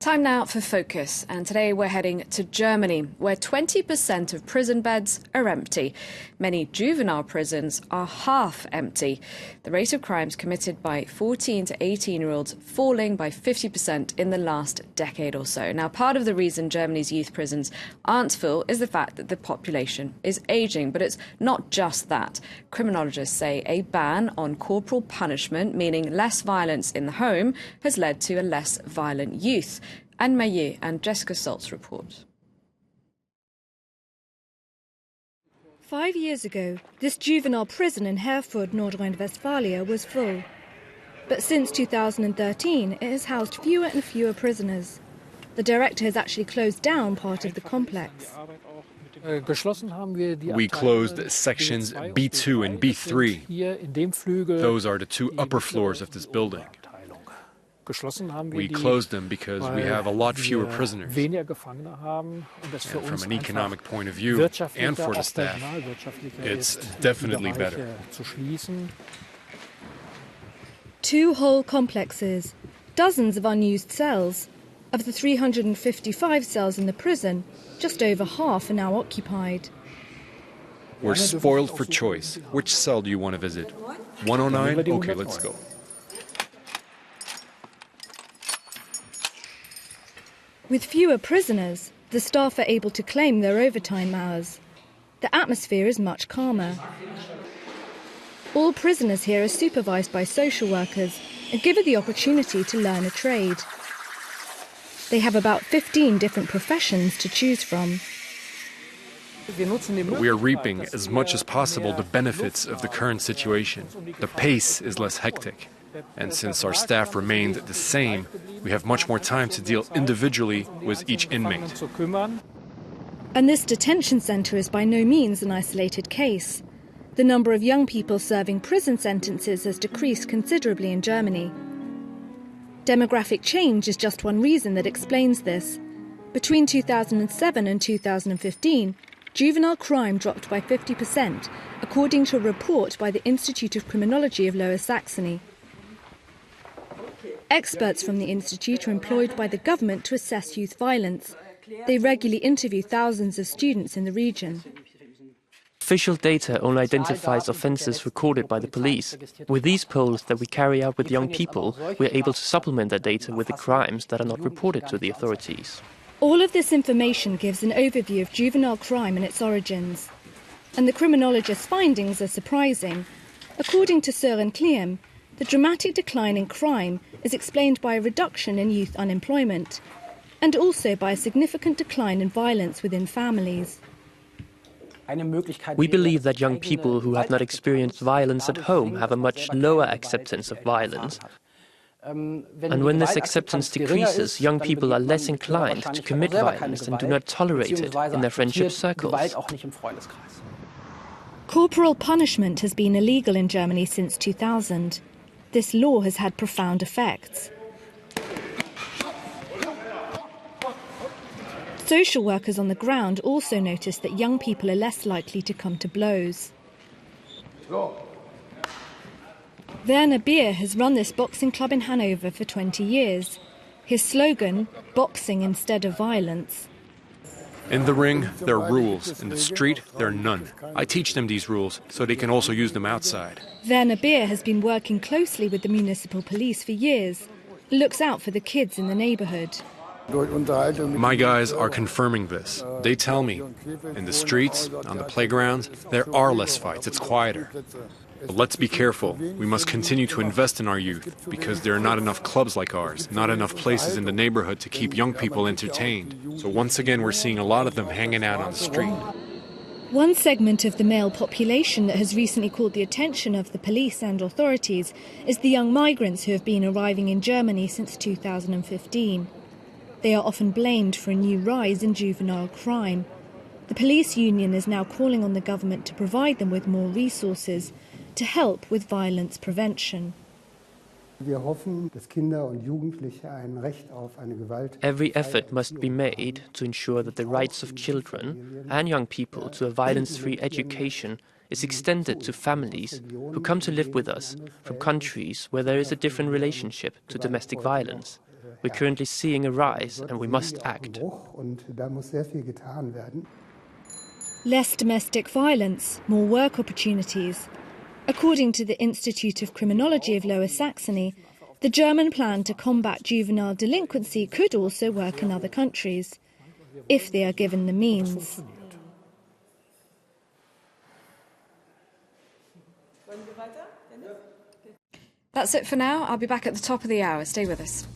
Time now for Focus, and today we're heading to Germany, where 20% of prison beds are empty. Many juvenile prisons are half empty. The rate of crimes committed by 14 to 18-year-olds falling by 50% in the last decade or so. Now, part of the reason Germany's youth prisons aren't full is the fact that the population is ageing, but it's not just that. Criminologists say a ban on corporal punishment, meaning less violence in the home, has led to a less violent youth. Anne Maillet and Jessica Salt's report. 5 years ago, this juvenile prison in Herford, North Rhine-Westphalia was full. But since 2013, it has housed fewer and fewer prisoners. The director has actually closed down part of the complex. We closed sections B2 and B3. Those are the two upper floors of this building. We closed them because we have a lot fewer prisoners. And from an economic point of view, and for the staff, it's definitely better. 2 whole complexes, dozens of unused cells. Of the 355 cells in the prison, just over half are now occupied. We're spoiled for choice. Which cell do you want to visit? 109? Okay, let's go. With fewer prisoners, the staff are able to claim their overtime hours. The atmosphere is much calmer. All prisoners here are supervised by social workers and given the opportunity to learn a trade. They have about 15 different professions to choose from. We are reaping as much as possible the benefits of the current situation. The pace is less hectic. And since our staff remained the same, we have much more time to deal individually with each inmate. And this detention centre is by no means an isolated case. The number of young people serving prison sentences has decreased considerably in Germany. Demographic change is just one reason that explains this. Between 2007 and 2015, juvenile crime dropped by 50%, according to a report by the Institute of Criminology of Lower Saxony. Experts from the institute are employed by the government to assess youth violence. They regularly interview thousands of students in the region. Official data only identifies offences recorded by the police. With these polls that we carry out with young people, we are able to supplement that data with the crimes that are not reported to the authorities. All of this information gives an overview of juvenile crime and its origins. And the criminologist's findings are surprising. According to Søren Kliem, the dramatic decline in crime is explained by a reduction in youth unemployment and also by a significant decline in violence within families. We believe that young people who have not experienced violence at home have a much lower acceptance of violence. And when this acceptance decreases, young people are less inclined to commit violence and do not tolerate it in their friendship circles. Corporal punishment has been illegal in Germany since 2000. This law has had profound effects. Social workers on the ground also notice that young people are less likely to come to blows. Werner Beer has run this boxing club in Hanover for 20 years. His slogan, boxing instead of violence. In the ring, there are rules. In the street, there are none. I teach them these rules so they can also use them outside. Werner Beer has been working closely with the municipal police for years. He looks out for the kids in the neighbourhood. My guys are confirming this. They tell me, in the streets, on the playgrounds, there are less fights, it's quieter. But let's be careful. We must continue to invest in our youth, because there are not enough clubs like ours, not enough places in the neighborhood to keep young people entertained. So once again, we're seeing a lot of them hanging out on the street. One segment of the male population that has recently caught the attention of the police and authorities is the young migrants who have been arriving in Germany since 2015. They are often blamed for a new rise in juvenile crime. The police union is now calling on the government to provide them with more resources to help with violence prevention. Every effort must be made to ensure that the rights of children and young people to a violence-free education is extended to families who come to live with us from countries where there is a different relationship to domestic violence. We're currently seeing a rise, and we must act. Less domestic violence, more work opportunities. According to the Institute of Criminology of Lower Saxony, the German plan to combat juvenile delinquency could also work in other countries, if they are given the means. That's it for now. I'll be back at the top of the hour. Stay with us.